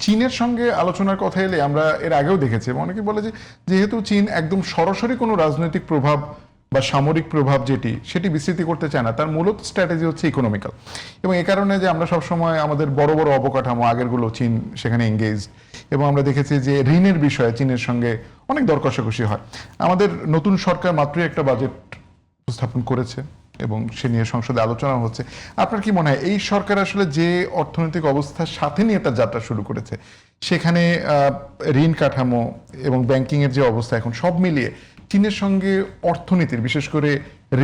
চীনের সঙ্গে আলোচনার কথা এলে আমরা এর আগেও দেখেছি এবং অনেকে বলে যে যেহেতু চীন একদম সরাসরি কোনো রাজনৈতিক প্রভাব বা সামরিক প্রভাব সেটি বিস্তৃতি করতে চায় না, তার মূলত স্ট্র্যাটেজি হচ্ছে ইকোনমিক্যাল। এবং এই কারণে যে আমরা সবসময় আমাদের বড় বড় অবকাঠামো আগেরগুলো চীন সেখানে এঙ্গেজড, এবং আমরা দেখেছি যে ঋণের বিষয়ে চীনের সঙ্গে অনেক দর কষাকষি হয়। আমাদের নতুন সরকার মাত্রই একটা বাজেট উপস্থাপন করেছে এবং সে নিয়ে সংসদে আলোচনা হচ্ছে। আপনার কি মনে হয় এই সরকার আসলে যে অর্থনৈতিক অবস্থার সাথে নিয়ে তার যাত্রা শুরু করেছে, সেখানে ঋণ কাঠামো এবং ব্যাংকিং এর যে অবস্থা এখন সব মিলিয়ে চীনের সঙ্গে অর্থনীতির বিশেষ করে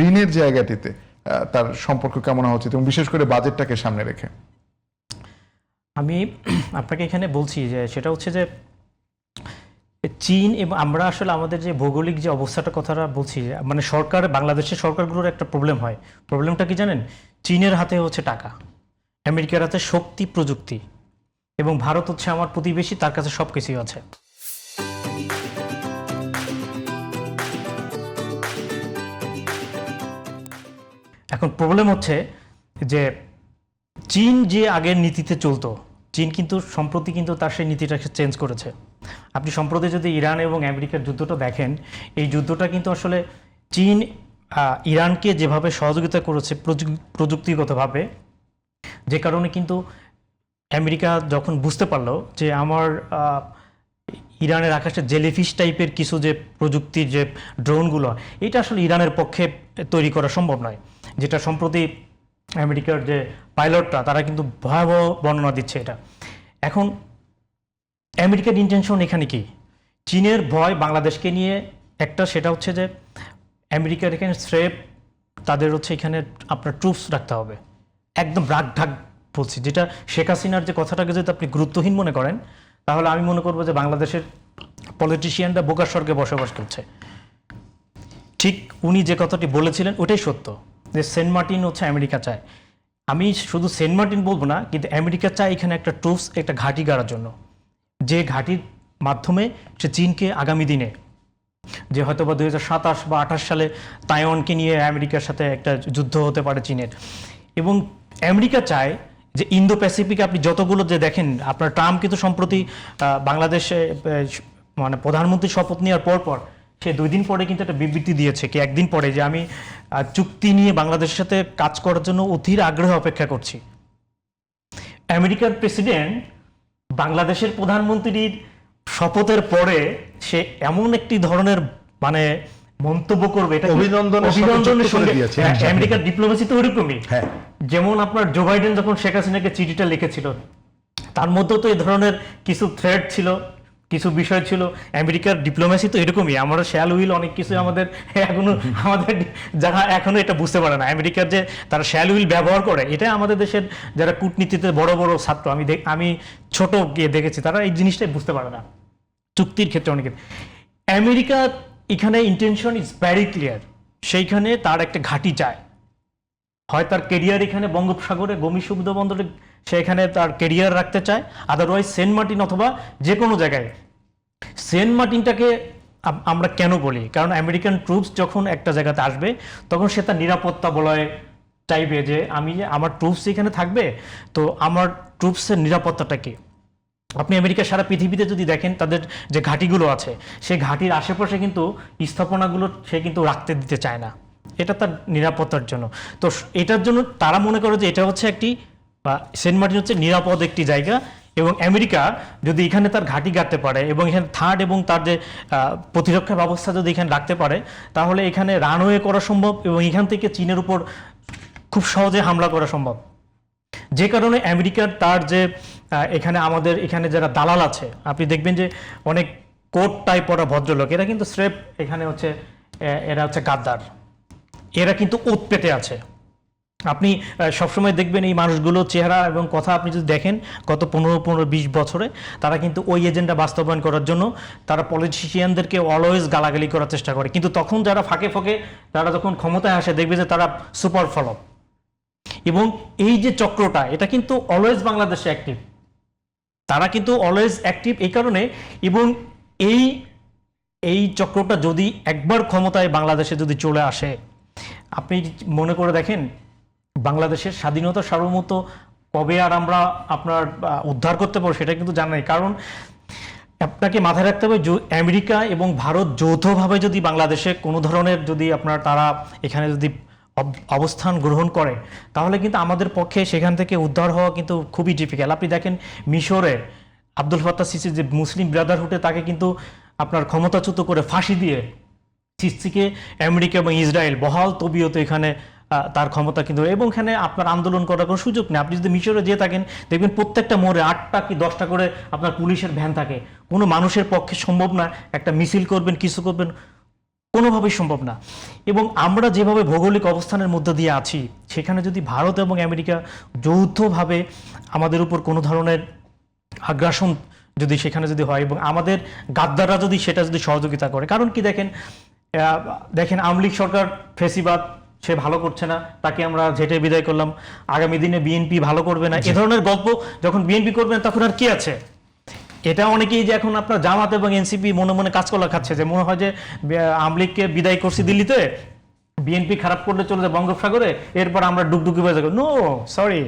ঋণের জায়গাটিতে তার সম্পর্ক কেমন হওয়া উচিত এবং বিশেষ করে বাজেটটাকে সামনে রেখে? আমি আপনাকে এখানে বলছি যে সেটা হচ্ছে যে চীন এবং আমরা আসলে আমাদের যে ভৌগোলিক যে অবস্থাটার কথাটা বলছি, মানে সরকার, বাংলাদেশের সরকারগুলোর একটা প্রবলেম হয়। প্রবলেমটা কি জানেন? চীনের হাতে হচ্ছে টাকা, আমেরিকার হাতে শক্তি প্রযুক্তি, এবং ভারত হচ্ছে আমার প্রতিবেশী, তার কাছে সব কিছুই আছে। এখন প্রবলেম হচ্ছে যে চীন যে আগের নীতিতে চলতো, চীন কিন্তু সম্প্রতি কিন্তু তার সেই নীতিটাকে চেঞ্জ করেছে। আপনি সম্প্রতি যদি ইরান এবং আমেরিকার যুদ্ধটা দেখেন, এই যুদ্ধটা কিন্তু আসলে চীন ইরানকে যেভাবে সহযোগিতা করেছে প্রযুক্তিগতভাবে, যে কারণে কিন্তু আমেরিকা যখন বুঝতে পারলো যে আমার ইরানের আকাশে জেলিফিশ টাইপের কিছু যে প্রযুক্তির যে ড্রোনগুলো, এটা আসলে ইরানের পক্ষে তৈরি করা সম্ভব নয়, যেটা সম্প্রতি আমেরিকার যে পাইলটরা তারা কিন্তু ভয়াবহ বর্ণনা দিচ্ছে এটা। এখন আমেরিকার ইন্টেনশন এখানে কি? চীনের ভয় বাংলাদেশকে নিয়ে একটা, সেটা হচ্ছে যে আমেরিকার এখানে স্রেফ তাদের হচ্ছে এখানে আপনার ট্রুপস রাখতে হবে, একদম রাগ ঢাক বলছি, যেটা শেখ হাসিনার যে কথাটাকে যদি আপনি গুরুত্বহীন মনে করেন, তাহলে আমি মনে করবো যে বাংলাদেশের পলিটিশিয়ানরা বোকার স্বর্গে বসবাস করছে। ঠিক উনি যে কথাটি বলেছিলেন ওটাই সত্য, যে সেন্ট মার্টিন হচ্ছে আমেরিকা চায়। আমি শুধু সেন্ট মার্টিন বলবো না, কিন্তু আমেরিকা চায় এখানে একটা ট্রুপস, একটা ঘাঁটি গাড়ার জন্য, যে ঘাঁটির মাধ্যমে সে চীনকে আগামী দিনে, যে হয়তো বা 2027 বা 28 সালে তাইওয়ানকে নিয়ে আমেরিকার সাথে একটা যুদ্ধ হতে পারে চীনের। এবং আমেরিকা চায় যে ইন্দো প্যাসিফিক, আপনি যতগুলো যে দেখেন, আপনার ট্রাম্প কিন্তু সম্প্রতি বাংলাদেশে মানে প্রধানমন্ত্রী শপথ নেওয়ার পর সে 2 দিন পরে কিন্তু একটা বিবৃতি দিয়েছে, কি 1 দিন পরে, যে আমি চুক্তি নিয়ে বাংলাদেশের সাথে কাজ করার জন্য অধীর আগ্রহে অপেক্ষা করছি। আমেরিকার প্রেসিডেন্ট বাংলাদেশের প্রধানমন্ত্রীর শপথের পরে সে এমন একটি ধরনের মানে মন্তব্য করবে, এটা অভিনন্দনের সঙ্গে আমেরিকার ডিপ্লোমেসি তো ওইরকমই। যেমন আপনার জো বাইডেন যখন শেখ হাসিনাকে চিঠিটা লিখেছিল, তার মধ্যে তো এই ধরনের কিছু থ্রেড ছিল, কিছু বিষয় ছিল। আমেরিকার ডিপ্লোমেসি তো এরকমই, আমরা শ্যাল উইল অনেক কিছু আমাদের এখনো, আমাদের যারা এখনো এটা বুঝতে পারে না, আমেরিকার যে তারা শ্যাল উইল ব্যবহার করে, এটা আমাদের দেশের যারা কূটনীতিতে বড় বড় ছাত্র, আমি ছোট গিয়ে দেখেছি, তারা এই জিনিসটাই বুঝতে পারে না চুক্তির ক্ষেত্রে অনেকে। আমেরিকা এখানে ইন্টেনশন ইজ ভেরি ক্লিয়ার, সেইখানে তার একটা ঘাঁটি চায়, হয় তার কেরিয়ার এখানে বঙ্গোপসাগরে গমি সমুদ্র বন্দরে সে এখানে তার কেরিয়ার রাখতে চায়, আদারওয়াইজ সেন্ট মার্টিন অথবা যে কোনো জায়গায়। সেন্ট মার্টিনটাকে আমরা কেন বলি? কারণ আমেরিকান ট্রুপস যখন একটা জায়গাতে আসবে, তখন সে তার নিরাপত্তা বলয় চাইবে, যে আমার ট্রুপস এখানে থাকবে, তো আমার ট্রুপসের নিরাপত্তাটা কি? আপনি আমেরিকার সারা পৃথিবীতে যদি দেখেন, তাদের যে ঘাঁটিগুলো আছে, সেই ঘাঁটির আশেপাশে কিন্তু স্থাপনাগুলো সে কিন্তু রাখতে দিতে চায় না, এটা তার নিরাপত্তার জন্য। তো এটার জন্য তারা মনে করে যে এটা হচ্ছে একটি, বা সেন্ট মার্টিন হচ্ছে নিরাপদ একটি জায়গা, এবং আমেরিকা যদি এখানে তার ঘাঁটি গাড়তে পারে এবং এখানে থার্ড এবং তার যে প্রতিরক্ষা ব্যবস্থা যদি এখানে রাখতে পারে, তাহলে এখানে রানওয়ে করা সম্ভব এবং এখান থেকে চীনের উপর খুব সহজে হামলা করা সম্ভব। যে কারণে আমেরিকার তার যে এখানে আমাদের এখানে যারা দালাল আছে, আপনি দেখবেন যে অনেক কোট টাইপ পরা ভদ্রলোক, এরা কিন্তু স্রেফ এখানে হচ্ছে এরা হচ্ছে গাদ্দার, এরা কিন্তু ওত পেতে আছে। আপনি সবসময় দেখবেন এই মানুষগুলো চেহারা এবং কথা আপনি যদি দেখেন, গত 15-20 বছরে তারা কিন্তু ওই এজেন্ডা বাস্তবায়ন করার জন্য তারা পলিটিশিয়ানদেরকে অলওয়েজ গালাগালি করার চেষ্টা করে, কিন্তু তখন যারা ফাঁকে ফাঁকে তারা যখন ক্ষমতায় আসে, দেখবে যে তারা সুপার ফলো। এবং এই যে চক্রটা, এটা কিন্তু অলওয়েজ বাংলাদেশে অ্যাক্টিভ, তারা কিন্তু অলওয়েজ অ্যাক্টিভ এই কারণে। এবং এই চক্রটা যদি একবার ক্ষমতায় বাংলাদেশে যদি চলে আসে, আপনি মনে করে দেখেন, বাংলাদেশের স্বাধীনতা সার্বভৌমত্ব কবে আর আমরা আপনার উদ্ধার করতে পারবো সেটা কিন্তু জানা নেই। কারণ আপনাকে মাথায় রাখতে হবে আমেরিকা এবং ভারত যৌথভাবে যদি বাংলাদেশে কোনো ধরনের যদি আপনার তারা এখানে যদি অবস্থান গ্রহণ করে, তাহলে কিন্তু আমাদের পক্ষে সেখান থেকে উদ্ধার হওয়া কিন্তু খুবই ডিফিকাল্ট। আপনি দেখেন মিশরে আব্দুল ফাত্তাহ সিসি যে মুসলিম ব্রাদারহুডে তাকে কিন্তু আপনার ক্ষমতাচ্যুত করে ফাঁসি দিয়ে সিসিকে আমেরিকা এবং ইসরায়েল বহাল তবিয়তে এখানে তার ক্ষমতা কিন্তু, এবং এখানে আপনার আন্দোলন করার কোনো সুযোগ নেই। আপনি যদি মিশরে যেয়ে থাকেন দেখবেন প্রত্যেকটা মোড়ে 8টা কি 10টা করে আপনার পুলিশের ভ্যান থাকে। কোনো মানুষের পক্ষে সম্ভব না একটা মিছিল করবেন, কিছু করবেন, কোনোভাবেই সম্ভব না। এবং আমরা যেভাবে ভৌগোলিক অবস্থানের মধ্যে দিয়ে আছি, সেখানে যদি ভারত এবং আমেরিকা যৌথভাবে আমাদের উপর কোনো ধরনের আগ্রাসন যদি সেখানে যদি হয় এবং আমাদের গাদ্দাররা যদি সেটা যদি সহযোগিতা করে, কারণ কি দেখেন আওয়ামী লীগ সরকার ফেসিবাদ, সে ভালো করছে না, তাকে আমরা ঝেঁটে বিদায় করলাম। আগামী দিনে বিএনপি ভালো করবে না, এ ধরনের গল্প যখন বিএনপি করবে না তখন আর কি আছে? এটা অনেকেই যে এখন আপনার জামাত এবং এনসিপি মনে মনে কাজকলা খাচ্ছে, যে মনে হয় যে আওয়ামী লীগকে বিদায় করছি দিল্লিতে, বিএনপি খারাপ করলে চলে যায় বঙ্গোপসাগরে, এরপর আমরা ডুবডুবি হয়ে যাবো। নো সরি,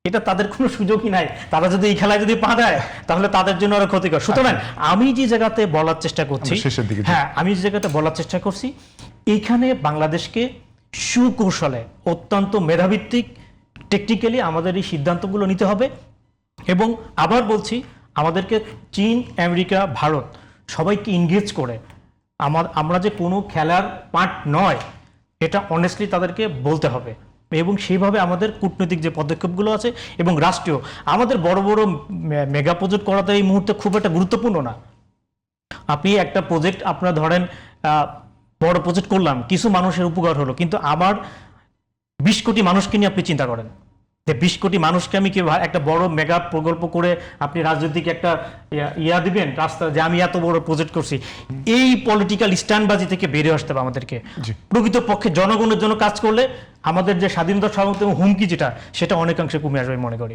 এটা তাদের কোনো সুযোগই নাই। তারা যদি এই খেলায় যদি পা দেয় তাহলে তাদের জন্য আরো ক্ষতিকর। সুতরাং আমি যে জায়গাতে বলার চেষ্টা করছি, শেষের দিকে হ্যাঁ আমি যে জায়গাতে বলার চেষ্টা করছি, এইখানে বাংলাদেশকে সুকৌশলে অত্যন্ত মেধাভিত্তিক টেকনিক্যালি আমাদের এই সিদ্ধান্তগুলো নিতে হবে। এবং আবার বলছি, আমাদেরকে চীন, আমেরিকা, ভারত সবাইকে ইনগেজ করে আমরা যে কোনো খেলার পার্ট নয়, এটা অনেস্টলি তাদেরকে বলতে হবে। এবং সেইভাবে আমাদের কূটনৈতিক যে পদক্ষেপগুলো আছে এবং রাষ্ট্রীয় আমাদের বড় বড় মেগা প্রজেক্ট করাতে এই মুহূর্তে খুব একটা গুরুত্বপূর্ণ না। আপনি একটা প্রজেক্ট আপনারা ধরেন বড় প্রজেক্ট করলাম, কিছু মানুষের উপকার হলো, কিন্তু আবার 20 কোটি মানুষকে নিয়ে আপনি চিন্তা করেন যে 20 কোটি মানুষকে আমি কি একটা বড় মেগা প্রকল্প করে আপনি রাজনৈতিক একটা দিবেন রাস্তা, যে আমি এত বড় প্রজেক্ট করছি। এই পলিটিক্যাল স্ট্যান্ডবাজি থেকে বেরিয়ে আসতে হবে আমাদেরকে। প্রকৃতপক্ষে জনগণের জন্য কাজ করলে আমাদের যে স্বাধীনতা, সার্বভৌমত্ব এবং হুমকি যেটা, সেটা অনেকাংশে কমে আসবে মনে করি।